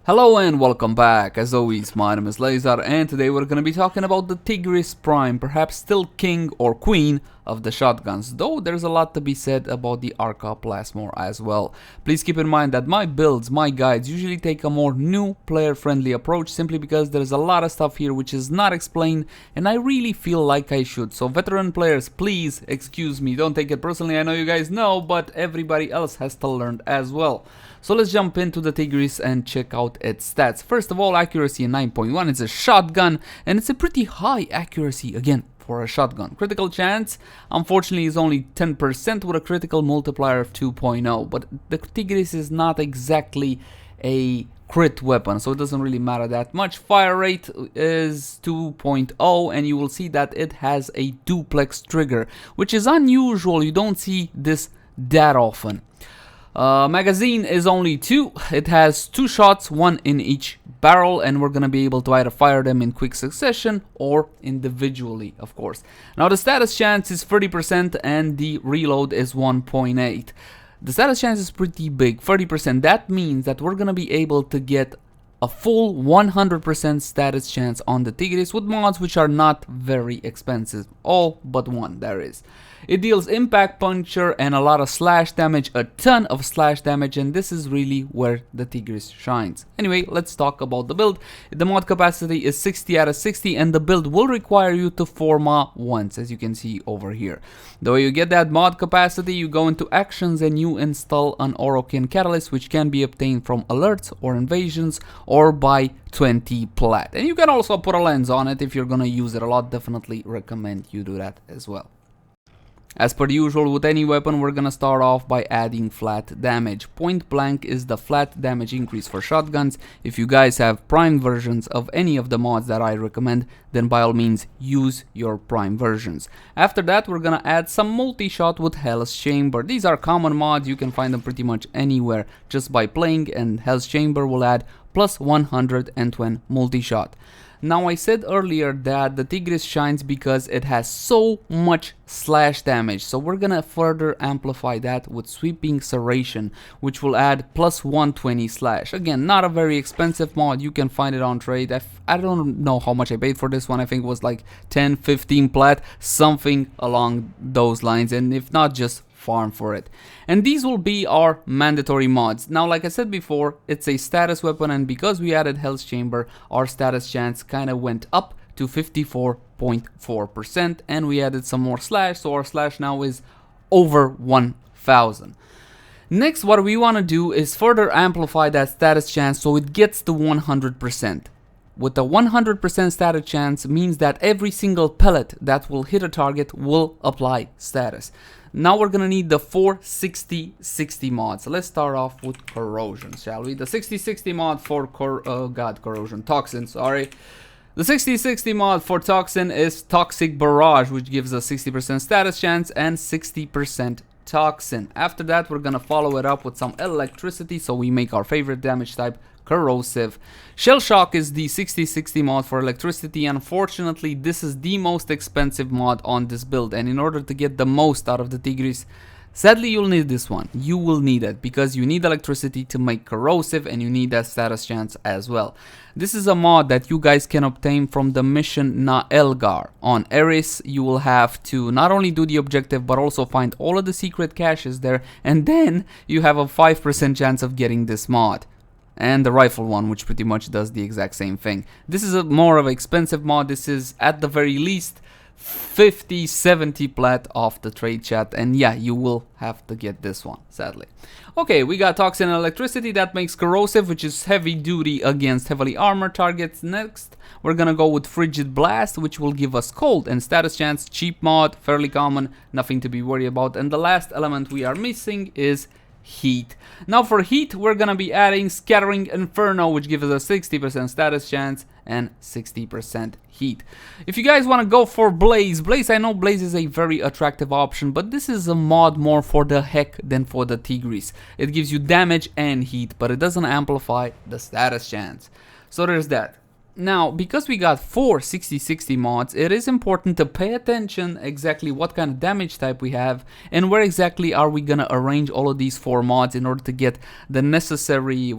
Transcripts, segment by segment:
Hello and welcome back. As always, my name is Laser, and today we're gonna be talking about the Tigris Prime, perhaps still king or queen of the shotguns, though there's a lot to be said about the Arca Plasmor as well. Please keep in mind that my builds, my guides usually take a more new player friendly approach simply because there's a lot of stuff here which is not explained and I really feel like I should. So veteran players, please excuse me, don't take it personally. I know you guys know, but everybody else has to learn as well. So let's jump into the Tigris and check out its stats. First of all, accuracy 9.1, it's a shotgun and it's a pretty high accuracy again for a shotgun. Critical chance, unfortunately, is only 10% with a critical multiplier of 2.0, but the Tigris is not exactly a crit weapon, so it doesn't really matter that much. Fire rate is 2.0 and you will see that it has a duplex trigger, which is unusual. You don't see this that often. Magazine is only 2. It has 2 shots, 1 in each barrel, and we're gonna be able to either fire them in quick succession or individually, of course. Now the status chance is 30% and the reload is 1.8. The status chance is pretty big, 30%. That means that we're gonna be able to get a full 100% status chance on the Tigris with mods which are not very expensive. All but one, there is. It deals impact puncture and a lot of slash damage, a ton of slash damage, and this is really where the Tigris shines. Anyway, let's talk about the build. The mod capacity is 60 out of 60 and the build will require you to forma once, as you can see over here. The way you get that mod capacity, you go into actions and you install an Orokin catalyst, which can be obtained from alerts or invasions or by 20 plat. And you can also put a lens on it if you're gonna use it a lot. Definitely recommend you do that as well. As per usual with any weapon, we're gonna start off by adding flat damage. Point blank is the flat damage increase for shotguns. If you guys have prime versions of any of the mods that I recommend, then by all means use your prime versions. After that, we're gonna add some multi-shot with Hell's Chamber. These are common mods, you can find them pretty much anywhere just by playing, and Hell's Chamber will add plus 120 multi-shot. Now I said earlier that the Tigris shines because it has so much slash damage, so we're gonna further amplify that with Sweeping Serration, which will add plus 120 slash. Again, not a very expensive mod, you can find it on trade. I don't know how much I paid for this one, I think it was like 10-15 plat, something along those lines, and if not, just farm for it. And these will be our mandatory mods. Now, like I said before, it's a status weapon, and because we added Hell's Chamber, our status chance kind of went up to 54.4%, and we added some more slash, so our slash now is over 1000. Next, what we want to do is further amplify that status chance so it gets to 100%. With the 100% status chance means that every single pellet that will hit a target will apply status. Now we're gonna need the 4 60-60 mods. So let's start off with corrosion, shall we? The 60-60 mod for corrosion, toxin, sorry. The 60-60 mod for toxin is Toxic Barrage, which gives us 60% status chance and 60% toxin. After that, we're gonna follow it up with some electricity, so we make our favorite damage type, corrosive. Shell Shock is the 60-60 mod for electricity. Unfortunately, this is the most expensive mod on this build, and in order to get the most out of the Tigris, sadly you'll need this one. You will need it because you need electricity to make corrosive and you need that status chance as well. This is a mod that you guys can obtain from the mission Na Elgar. On Eris, you will have to not only do the objective but also find all of the secret caches there, and then you have a 5% chance of getting this mod. And the rifle one, which pretty much does the exact same thing. This is a more of an expensive mod. This is at the very least 50-70 plat off the trade chat, and yeah, you will have to get this one, sadly. Okay, we got toxin and electricity that makes corrosive, which is heavy duty against heavily armored targets. Next, we're gonna go with frigid blast, which will give us cold and status chance. Cheap mod, fairly common, nothing to be worried about. And the last element we are missing is heat. Now for heat, we're gonna be adding Scattering Inferno, which gives us a 60% status chance and 60% heat. If you guys want to go for Blaze, I know Blaze is a very attractive option, but this is a mod more for the heck than for the Tigris. It gives you damage and heat, but it doesn't amplify the status chance. So there's that. Now, because we got 4 60-60 mods, it is important to pay attention exactly what kind of damage type we have and where exactly are we gonna arrange all of these 4 mods in order to get the necessary,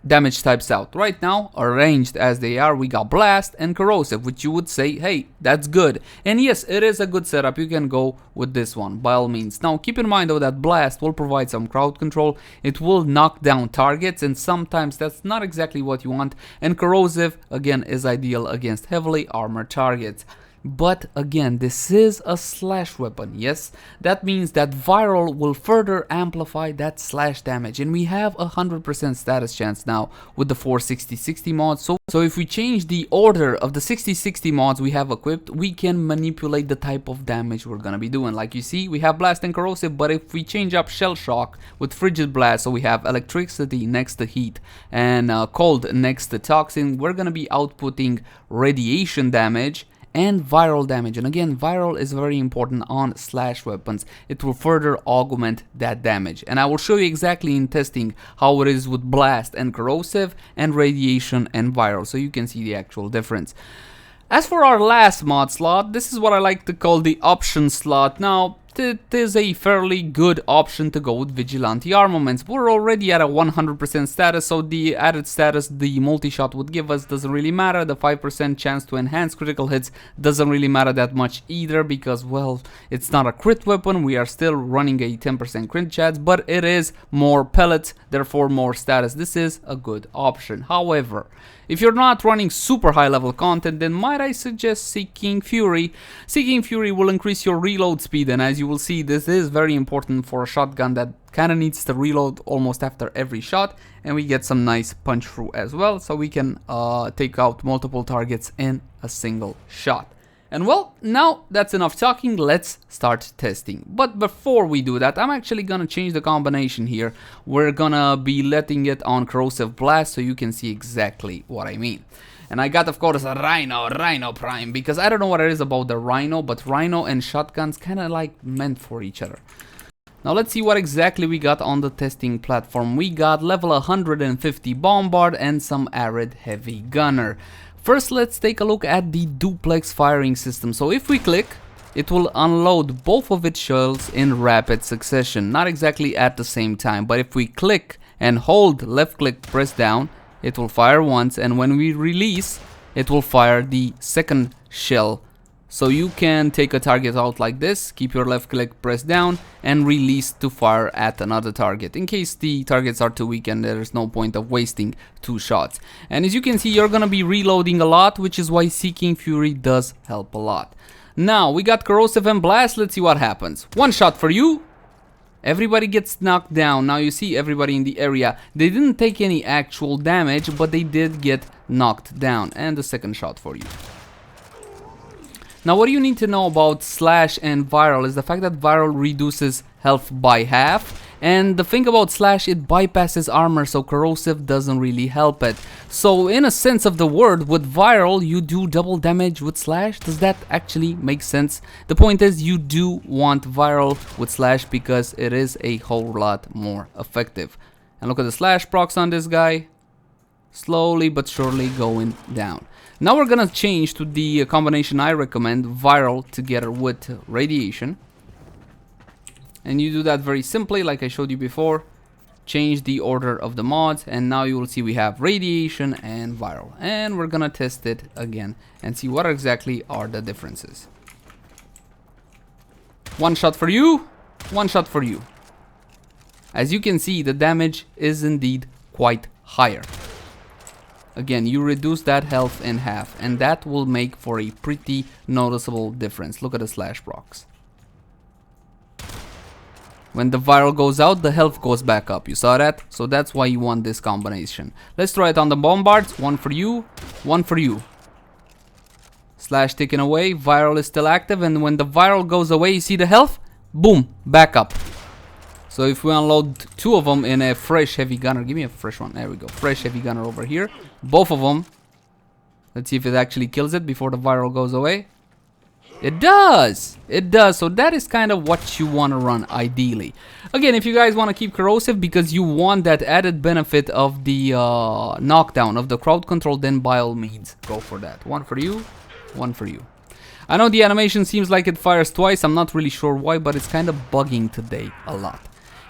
damage types out. Right now, arranged as they are, we got blast and corrosive, which you would say, hey, that's good. And yes, it is a good setup. You can go with this one by all means. Now keep in mind though that blast will provide some crowd control. It will knock down targets, and sometimes that's not exactly what you want. And corrosive again is ideal against heavily armored targets. But again, this is a slash weapon. Yes, that means that viral will further amplify that slash damage, and we have 100% status chance now with the 460-60 mods. So if we change the order of the 60-60 mods we have equipped, we can manipulate the type of damage we're gonna be doing. Like you see, we have blast and corrosive, but if we change up shell shock with frigid blast, so we have electricity next to heat and cold next to toxin, we're gonna be outputting radiation damage and viral damage. And again, viral is very important on slash weapons. It will further augment that damage, and I will show you exactly in testing how it is with blast and corrosive and radiation and viral, so you can see the actual difference. As for our last mod slot, this is what I like to call the option slot. Now it is a fairly good option to go with vigilante armaments. We're already at a 100% status, so the added status the multi-shot would give us doesn't really matter. The 5% chance to enhance critical hits doesn't really matter that much either, because, well, it's not a crit weapon. We are still running a 10% crit chance, but it is more pellets, therefore more status. This is a good option. However, if you're not running super high level content, then might I suggest Seeking Fury. Seeking Fury will increase your reload speed, and as you will see, this is very important for a shotgun that kind of needs to reload almost after every shot, and we get some nice punch through as well, so we can take out multiple targets in a single shot. And well, now that's enough talking, let's start testing. But before we do that, I'm actually gonna change the combination here. We're gonna be letting it on corrosive blast so you can see exactly what I mean. And I got, of course, a Rhino Prime, because I don't know what it is about the Rhino, but Rhino and shotguns kind of like meant for each other. Now let's see what exactly we got on the testing platform. We got level 150 Bombard and some Arid Heavy Gunner. First, let's take a look at the duplex firing system. So if we click, it will unload both of its shells in rapid succession. Not exactly at the same time, but if we click and hold left click press down, it will fire once, and when we release, it will fire the second shell. So you can take a target out like this, keep your left click pressed down, and release to fire at another target, in case the targets are too weak and there's no point of wasting 2 shots. And as you can see, you're gonna be reloading a lot, which is why Seeking Fury does help a lot. Now, we got corrosive and blast, let's see what happens. 1 shot for you. Everybody gets knocked down. Now you see everybody in the area. They didn't take any actual damage, but they did get knocked down. And the second shot for you. Now what you need to know about slash and viral is the fact that viral reduces health by half, and the thing about slash, it bypasses armor, so corrosive doesn't really help it. So in a sense of the word, with viral you do double damage with slash. Does that actually make sense? The point is, you do want viral with slash because it is a whole lot more effective. And look at the slash procs on this guy, slowly but surely going down. Now we're gonna change to the combination I recommend, viral together with radiation. And you do that very simply, like I showed you before. Change the order of the mods, and now you will see we have radiation and viral. And we're gonna test it again and see what exactly are the differences. 1 shot for you, 1 shot for you. As you can see, the damage is indeed quite higher. Again, you reduce that health in half, and that will make for a pretty noticeable difference. Look at the slash procs. When the viral goes out, the health goes back up. You saw that? So that's why you want this combination. Let's try it on the bombards. 1 for you, 1 for you. Slash taken away, viral is still active, and when the viral goes away, you see the health? Boom, back up. So if we unload 2 of them in a fresh heavy gunner, give me a fresh one, there we go, fresh heavy gunner over here, both of them, let's see if it actually kills it before the viral goes away. It does, so that is kind of what you want to run ideally. Again, if you guys want to keep corrosive because you want that added benefit of the knockdown, of the crowd control, then by all means, go for that. 1 for you, 1 for you. I know the animation seems like it fires twice, I'm not really sure why, but it's kind of bugging today a lot.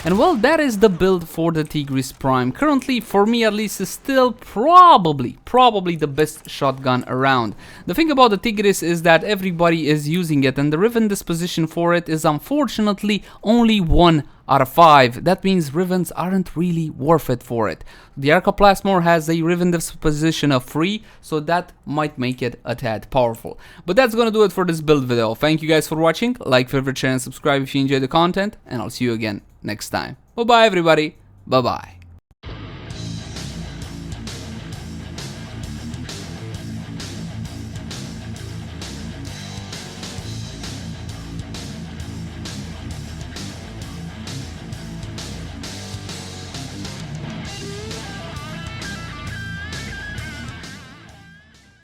And well, that is the build for the Tigris Prime. Currently, for me at least, is still probably the best shotgun around. The thing about the Tigris is that everybody is using it, and the Riven disposition for it is unfortunately only 1 out of 5. That means Rivens aren't really worth it for it. The Arca Plasmor has a Riven disposition of 3, so that might make it a tad powerful. But that's gonna do it for this build video. Thank you guys for watching. Like, favorite, share, and subscribe if you enjoyed the content, and I'll see you again next time. Bye bye everybody. Bye bye.